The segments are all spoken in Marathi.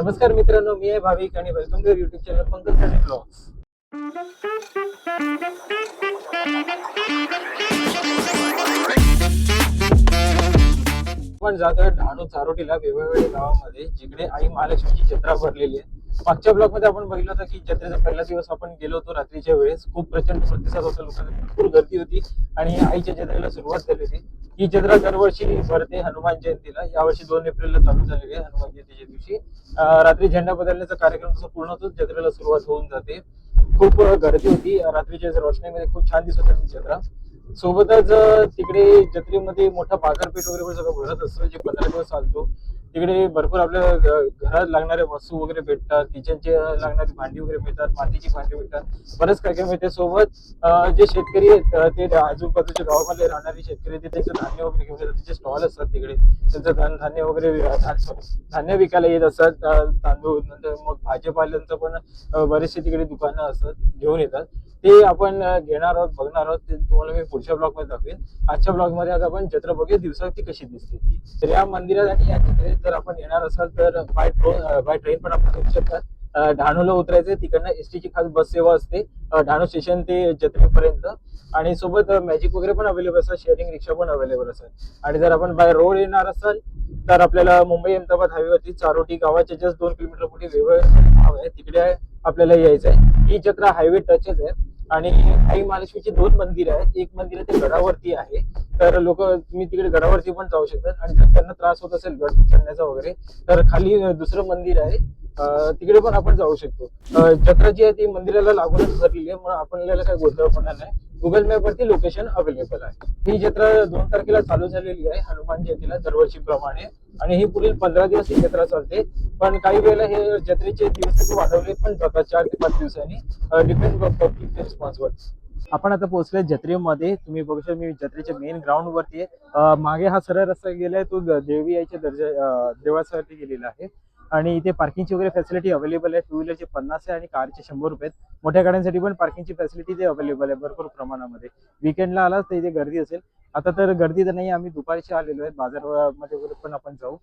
नमस्कार मित्रांनो, मी आहे भाविक आणि welcome to YouTube channel Pankaj आणि ब्लॉग्स. आपण जातोय डहाणू चारोटीला वेगवेगळ्या गावामध्ये, जिकडे आई महालक्ष्मीची जत्रा भरलेली आहे. मागच्या ब्लॉग मध्ये आपण बघितलं होतं की जत्रेचा पहिला दिवस आपण गेलो होतो रात्रीच्या वेळेस. खूप प्रचंड प्रतिसाद होता, लोकांना भरपूर गर्दी होती आणि आईच्या जत्रेला सुरुवात झाली होती. ही जत्रा दरवर्षी भरते हनुमान जयंतीला. यावर्षी 2 एप्रिलला चालू झालेली आहे. हनुमान जयंतीच्या दिवशी रात्री झेंडा बदलण्याचा कार्यक्रम तसा पूर्ण होतो, जत्रेला सुरुवात होऊन जाते. खूप गर्दी होती रात्रीच्या रोषणाईमध्ये. खूप छान दिसत होती जत्रा. सोबतच तिकडे जत्रेमध्ये मोठा बाजारपेठ वगैरे पण सगळं भरत असतं, जे 15 दिवस चालतो. तिकडे भरपूर आपल्या घरात लागणाऱ्या वस्तू वगैरे भेटतात, किचनचे लागणारी भांडी वगैरे मिळतात, मातीची भांडी मिळतात, बरंच काय काय मिळते. सोबत जे शेतकरी आहेत ते आजूबाजूच्या गावामध्ये राहणारे शेतकरी, ते त्यांचं धान्य वगैरे घेऊन येतात. त्यांचे स्टॉल असतात तिकडे, त्यांचं धान्य वगैरे धान्य विकायला येत असतात. तांदूळ, नंतर मग भाजीपाल्यांचं पण बरेचसे तिकडे दुकानं असतात, घेऊन येतात. ते आपण घेणार आहोत, बघणार आहोत. ते तुम्हाला मी पुढच्या ब्लॉग मध्ये दाखवेन. आजच्या ब्लॉग मध्ये आता आपण जत्रा बघूया दिवसा ती कशी दिसते ती. तर या मंदिरात आणि या जत्रेत जर आपण येणार असाल तर बाय ट्रेन पण आपण येऊ शकतात. डहाणूला उतरायचं, तिकडनं एसटी ची खास बस सेवा असते डहाणू स्टेशन ते जत्रेपर्यंत. आणि सोबत मॅजिक वगैरे पण अवेलेबल असतात, शेअरिंग रिक्षा पण अवेलेबल असतात. आणि जर आपण बाय रोड येणार असाल तर आपल्याला मुंबई अहमदाबाद हायवेवरती चारोटी गावाच्या जस्ट 2 किलोमीटर पुढे वेगवेगळं गाव आहे, तिकडे आपल्याला यायचं आहे. ही जत्रा हायवे टचच आहे. आणि आई महालक्ष्मीची 2 मंदिर आहेत. एक मंदिर ते गडावरती आहे, तर लोक तुम्ही तिकडे गडावरती पण जाऊ शकतात. आणि जर त्यांना त्रास होत असेल गड चढण्याचा वगैरे, तर खाली दुसरं मंदिर आहे, तिकडे पण आपण जाऊ शकतो. जत्रा जी आहे ती मंदिराला लागूनच भरलेली आहे, म्हणून आपल्याला काही गोंधळ पडणार नाही. गुगल मॅप वरती लोकेशन अवेलेबल आहे. ही जत्रा 2 तारखेला चालू झालेली आहे हनुमान जयंतीला, दरवर्षीप्रमाणे. आणि ही पुढील 15 दिवस ही जत्रा चालते. पण काही वेळेला हे जत्रेचे दिवस वाढवले पण जातात 4 ते 5 दिवसांनी, डिपेंड पब्लिक रिस्पॉन्सवर. आपण आता पोहोचलोय जत्रेमध्ये. तुम्ही बघू शकता, मी जत्रेच्या मेन ग्राउंड वरती आहे. मागे हा सरळ रस्ता गेलाय, तो देवी आईच्या देवासाठी गेलेला आहे. आणि इथे पार्किंगची वगैरे फॅसिलिटी अवेलेबल आहे. 2 व्हीलरचे 50 आहे आणि कारचे 100 रुपये आहेत. मोठ्या गाड्यांसाठी पण पार्किंगची फॅसिलिटी ते अवेलेबल आहे भरपूर प्रमाणामध्ये. विकेंडला आलाच तर इथे गर्दी असेल. आता तर गर्दी तर नाही, आम्ही दुपारची आलेलो आहे. बाजारामध्ये वगैरे पण आपण जाऊ.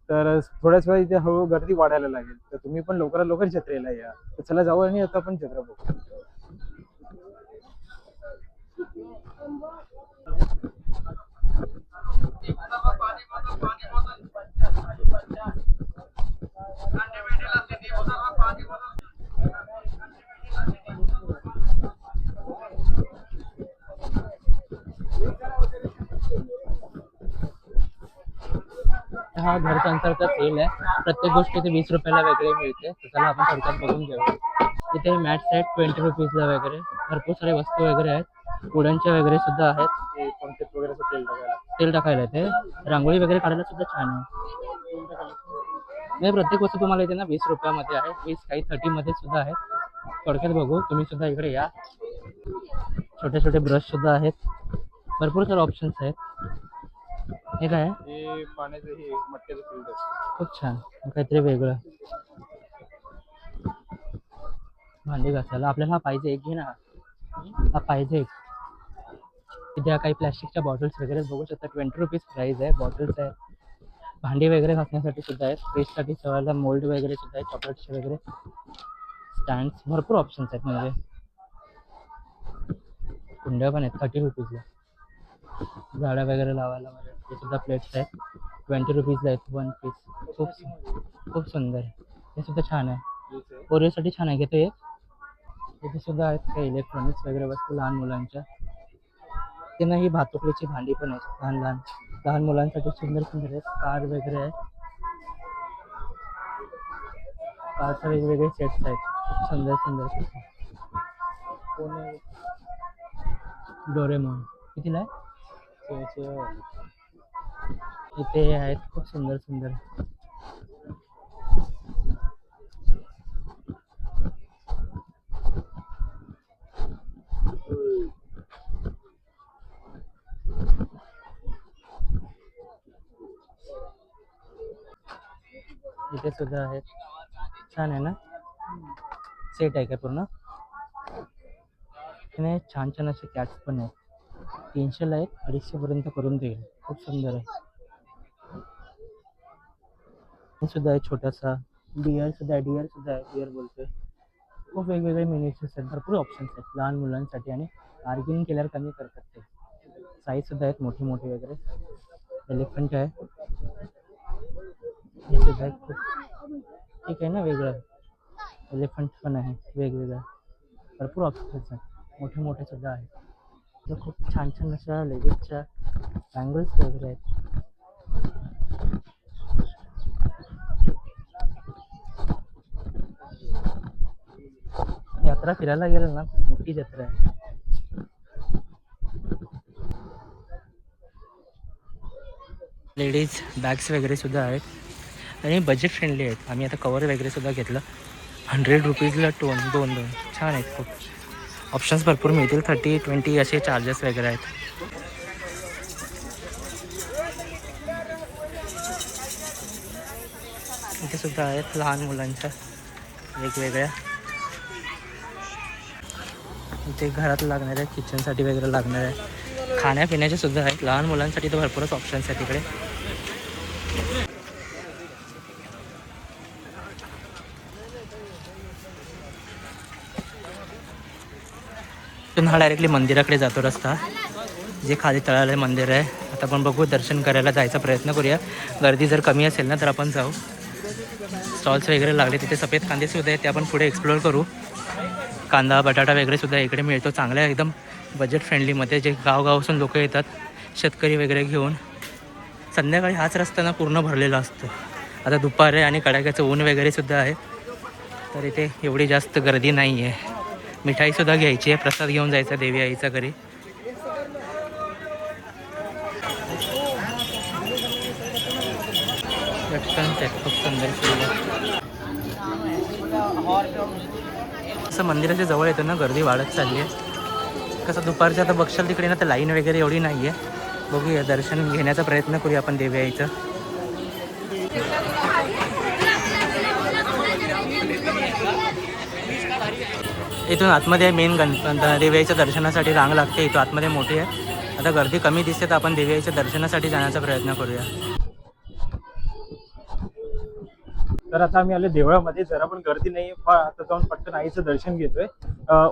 तर थोड्याच वेळा इथे हळूहळू गर्दी वाढायला लागेल, तर तुम्ही पण लवकरात लवकर जत्रेला या. तर चला जाऊ आणि आता आपण जत्रा बघू. हा घर संसारचा सेल आहे. प्रत्येक गोष्ट इथे 20 रुपयाला वगैरे मिळते. तर चला आपण थोडक्यात बघून घेऊया. इथे मॅट्स आहेत 20 रुपीजला वगैरे. भरपूर सारे वस्तू वगैरे आहेत, वुडनच्या वगैरे सुद्धा आहेत. पंकेत वगैरे तेल टाकायला ते रांगोळी वगैरे काढायला सुद्धा छान आहे. म्हणजे प्रत्येक वस्तू तुम्हाला इथे ना 20 रुपयामध्ये आहे. 20 काही 30 मध्ये सुद्धा आहे. थोडक्यात बघू, तुम्ही सुद्धा इकडे या. छोटे छोटे ब्रश सुद्धा आहेत, भरपूर सारे ऑप्शन्स आहेत. हे काय आहे? पाण्याचं हे मटक्याचं फिल्टर. खूप छान, काहीतरी वेगळं. भांडी घासायला आपल्याला हा पाहिजे, एक घे ना. हा पाहिजे एक. इथे काही प्लॅस्टिकच्या बॉटल्स वगैरे बघू शकता. 20 रुपीज प्राइस आहे. बॉटल्स आहेत, भांडी वगैरे घासण्यासाठी सुद्धा आहेत. फ्रीजसाठी सगळ्याला मोल्ड वगैरे सुद्धा आहेत, चॉकलेट्सचे वगैरे स्टँड्स. भरपूर ऑप्शन्स आहेत. म्हणजे कुंड्या पण आहेत 30 रुपीजला. झाडं वगैरे लावायला म्हणजे ते सुद्धा प्लेट्स आहेत. 20 रुपीजला आहेत 1 पीस. खूप सुंदर. हे सुद्धा छान आहे, पोरीसाठी छान आहे. घेतो एक. इथे सुद्धा आहेत काही इलेक्ट्रॉनिक्स वगैरे वस्तू लहान मुलांच्या. त्यांना ही भातुकलीची भांडी पण आहेत, लहान मुलांसाठी सुंदर सुंदर आहेत. कार वगैरे आहे, कारचे वेगवेगळे सेट्स आहेत, खूप सुंदर सुंदर. डोरेमॉन कितीला आहे? इथे आहेत खूप सुंदर सुंदर. इथे सुद्धा आहेत, छान आहे ना. सेट आहे का पूर्ण? छान छान असे कॅट्स पण आहेत. 300ला आहेत, 250 पर्यंत करून देईल. खूप सुंदर आहे. हे सुद्धा आहे छोटासा. डिअर सुद्धा आहे, डिअर बोलतोय. खूप वेगवेगळे मिनिएचर्स आहेत, भरपूर ऑप्शन्स आहेत लहान मुलांसाठी आणि बार्गेनिंग केल्यावर कमी करतात ते. साईजसुद्धा आहेत मोठी मोठी वगैरे. एलिफंट आहे, हे सुद्धा आहे खूप. ठीक आहे ना, वेगळं एलिफंट पण आहे वेगवेगळं. भरपूर ऑप्शन्स आहेत, मोठे मोठे सुद्धा आहेत. तर खूप छान छान अशा लेडीजच्या बँगल्स वगैरे आहेत. यात्रा फिरायला गेलं ना, खूप मोठी जत्रा आहे. लेडीज बॅग्स वगैरे सुद्धा आहेत आणि बजेट फ्रेंडली आहेत. आम्ही आता कवर वगैरे सुद्धा घेतलं. 100 रुपीजला दोन छान आहेत खूप. ऑप्शन्स भरपूर मिळतील. 30-20 असे चार्जेस वगैरे आहेत. इथे सुद्धा आहेत लहान मुलांच्या वेगवेगळ्या. इथे घरात लागणाऱ्या किचनसाठी वगैरे लागणाऱ्या खाण्यापिण्याच्या सुद्धा आहेत. लहान मुलांसाठी तर भरपूरच ऑप्शन्स आहेत तिकडे. इथून हा डायरेक्टली मंदिराकडे जातो रस्ता, जे खाली तळाले मंदिर आहे. आता आपण बघू, दर्शन करायला जायचा प्रयत्न करूया. गर्दी जर कमी असेल ना तर आपण जाऊ. स्टॉल्स वगैरे लागले तिथे. सफेद कांदे सुद्धा आहेत, ते आपण पुढे एक्सप्लोअर करू. कांदा बटाटा वगैरे सुद्धा इकडे मिळतो चांगल्या एकदम बजेट फ्रेंडलीमध्ये. जे गावगावासून लोक येतात शेतकरी वगैरे घेऊन. संध्याकाळी हाच रस्ता ना पूर्ण भरलेला असतो. आता दुपार आहे आणि कडाक्याचं ऊन वगैरे सुद्धा आहे, तर इथे एवढी जास्त गर्दी नाही आहे. मिठाईसुद्धा घ्यायची आहे, प्रसाद घेऊन जायचा देवी आईचा घरी. लटकन खूप सुंदर. असं मंदिराच्या जवळ येतं ना, गर्दी वाढत चालली आहे. कसं दुपारच्या आता बघशाल तिकडे ना, तर लाईन वगैरे एवढी नाही आहे. बघूया, दर्शन घेण्याचा प्रयत्न करूया आपण देवी आईचं. इथून आतमध्ये मेन देवी आईच्या दर्शनासाठी रांग लागते. इथं आतमध्ये मोठी आहे. आता गर्दी कमी दिसते तर आपण देवी आईच्या दर्शनासाठी जाण्याचा प्रयत्न करूया. तर आता आम्ही आलो देवळामध्ये. जरा पण गर्दी नाही. आता जाऊन पटकन आईचं दर्शन घेतोय.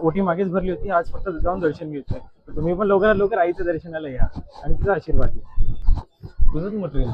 ओटी मागेच भरली होती, आज फक्त जाऊन दर्शन घेतोय. तुम्ही पण लवकरात लवकर आईच्या दर्शनाला या आणि तिचा आशीर्वाद घ्या. तुझंच म्हटलं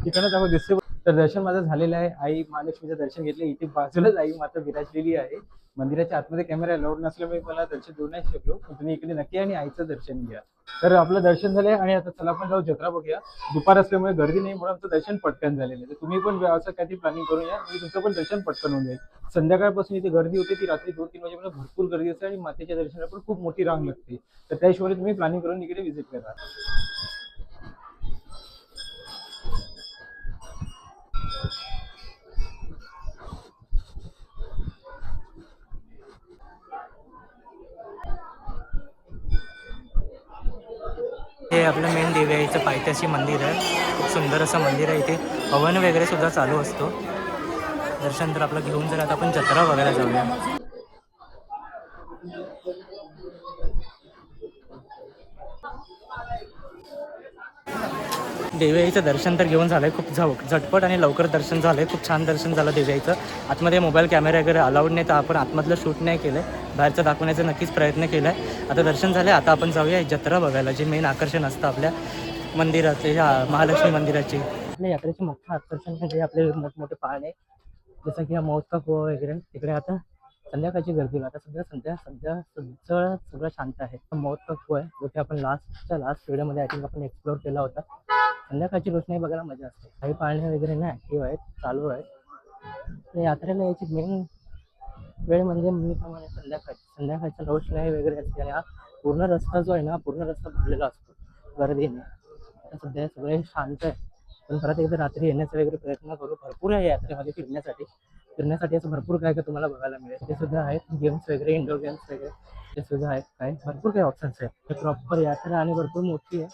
तिकडनं त्यामुळे दिसते. तर दर्शन माझं झालेलं आहे. आई महालक्ष्मीचं दर्शन घेतलं. इथे बाजूलाच आई माता विराजलेली आहे. मंदिराच्या आतमध्ये कॅमेरा अलाउड नसल्यामुळे मला दर्शन देऊ नाही शकलो, पण तुम्ही इकडे नक्की आणि आईचं दर्शन घ्या. तर आपलं दर्शन झालंय आणि आता चला आपण जाऊ जत्रा बघूया. दुपार असल्यामुळे गर्दी नाही म्हणून आमचं दर्शन पटकन झालेलं आहे. तर तुम्ही पण असं काहीतरी प्लॅनिंग करून या आणि तुमचं पण दर्शन पटकन होऊन जाईल. संध्याकाळपासून इथे गर्दी होते, ती रात्री 2-3 वाजेपर्यंत भरपूर गर्दी असते आणि मातेच्या दर्शनाला पण खूप मोठी रांग लागते. तर त्या हिशोबाने तुम्ही प्लॅनिंग करून इकडे व्हिजिट करा. हे आपलं मेन देवी आईचं पायथ्याशी मंदिर आहे. खूप सुंदर असं मंदिर आहे. इथे हवन वगैरे सुद्धा चालू असतो. दर्शन तर आपलं घेऊन जर आता आपण जत्रा बघायला जाऊया. देवी आईचं दर्शन तर घेऊन झालं आहे. खूप झटपट आणि लवकर दर्शन झालं आहे. खूप छान दर्शन झालं देवी आईचं. आतमध्ये मोबाईल कॅमेरा वगैरे अलाउड नाही, तर आपण आतमधलं शूट नाही केलं आहे. बाहेरचं दाखवण्याचा नक्कीच प्रयत्न केला आहे. आता दर्शन झालं आहे, आता आपण जाऊया जत्रा बघायला, जे मेन आकर्षण असतं आपल्या मंदिराचे, ह्या महालक्ष्मी मंदिराचे. आपल्या यात्रेचे मोठं आकर्षण म्हणजे आपले मोठमोठे पाळणे, जसं की हा महोत्सव वगैरे. तिकडे आता संध्याकाळची गर्दी. आता सगळं शांत आहे. महोत्सव आहे जो की आपण लास्ट व्हिडिओमध्ये आय थिंक आपण एक्सप्लोर केला होता. संध्याकाळची रोषणाई बघायला मजा असते. काही पाळणे वगैरे ना ॲक्टिव्ह आहेत, चालू आहेत. यात्रेला यायची मेन वेळ म्हणजे मी प्रमाणे संध्याकाळच्या रोषणाई वगैरे असते आणि हा पूर्ण रस्ता जो आहे ना, पूर्ण रस्ता भरलेला असतो गर्दीने. आता सध्या सगळे शांत आहे, पण परत एकदा रात्री येण्याचा वगैरे प्रयत्न करू. भरपूर आहे यात्रेमध्ये फिरण्यासाठी असं भरपूर काय तुम्हाला बघायला मिळेल. ते सुद्धा आहेत गेम्स वगैरे, इंडोर गेम्स वगैरे ते सुद्धा आहेत. काय भरपूर काही ऑप्शन्स आहेत. प्रॉपर यात्रा आणि भरपूर मोठी आहे.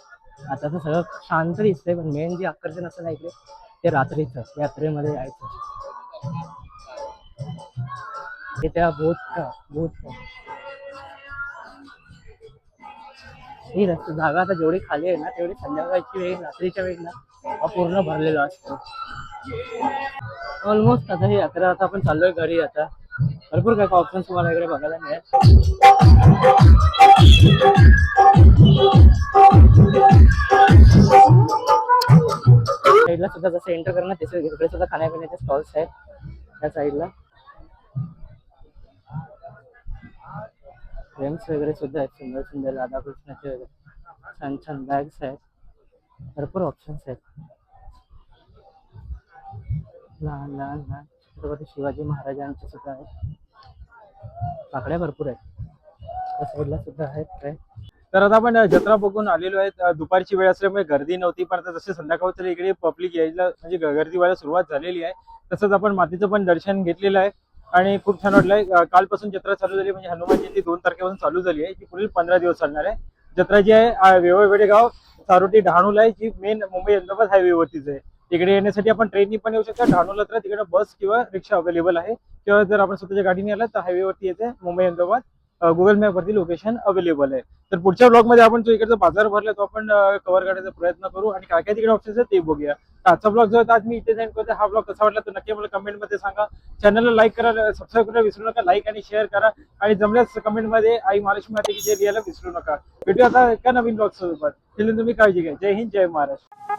आता तर सगळं शांत दिसतंय, पण मेन जे आकर्षण असतं ना इकडे, ते रात्रीचं यात्रेमध्ये यायचं. त्या बोट का ही रस्ते जागा आता जेवढी खाली आहे ना तेवढी संध्याकाळची वेळ रात्रीच्या वेळी ना पूर्ण भरलेला असतो. ऑलमोस्ट आता ही यात्रा आता आपण चाललोय घरी. आता भरपूर काय ऑप्शन्स तुम्हाला इकडे बघायला मिळेल. साईडला सुद्धा जसं एंटर करणं तसं इकडे सुद्धा खाण्यापिण्याचे स्टॉल्स आहेत त्या साईडला. फ्रेम्स वगैरे सुद्धा आहेत सुंदर सुंदर राधाकृष्णाचे वगैरे छान छान बॅग्स आहेत. भरपूर ऑप्शन्स आहेत. लहान लहान लहान छत्रपती शिवाजी महाराजांचे सुद्धा आहेत. काकड्या भरपूर आहेत त्या साईडला सुद्धा आहेत काय. तर आता आपण जत्रा बघून आलेलो आहेत. दुपारची वेळ असल्यामुळे गर्दी नव्हती, पण आता जसे संध्याकाळचं इकडे पब्लिक यायला म्हणजे गर्दी व्हायला सुरुवात झालेली आहे. तसंच आपण मातीचं पण दर्शन घेतलेलं आहे आणि खूप छान वाटलंय. कालपासून जत्रा चालू झाली म्हणजे हनुमान जयंती 2 तारखेपासून चालू झाली आहे. ती पुढील 15 दिवस चालणार आहे. जत्रा जी आहे वेवळवेडेगाव सारोटी डहाणूला आहे, जी मेन मुंबई अहमदाबाद हायवेवरतीच आहे. तिकडे येण्यासाठी आपण ट्रेननी पण येऊ शकता. डहाणूला तर तिकडे बस किंवा रिक्षा अवेलेबल आहे, किंवा जर आपण स्वतःच्या गाडीने आला तर हायवेवरती येते मुंबई अहमदाबाद. गुगल मॅप वरती लोकेशन अवेलेबल आहे. तर पुढच्या ब्लॉग मध्ये आपण जो इकडचा बाजार भरला तो आपण कव्हर करण्याचा प्रयत्न करू आणि काय काय तिकडे ऑप्शन्स आहेत ते बघूया. आजचा ब्लॉग जो होता आज मी इथे सेंड करतो. हा ब्लॉग कसा वाटला तर नक्की मला कमेंट मध्ये सांगा. चॅनलला लाईक करा, सबस्क्राईब करायला विसरू नका. लाईक आणि शेअर करा आणि जमल्यास कमेंट मध्ये आई महालक्ष्मी माते की जय लिहायला विसरू नका. भेटूया आता एका नवीन ब्लॉग सोबत. तुम्ही काळजी घ्या. जय हिंद, जय महाराष्ट्र.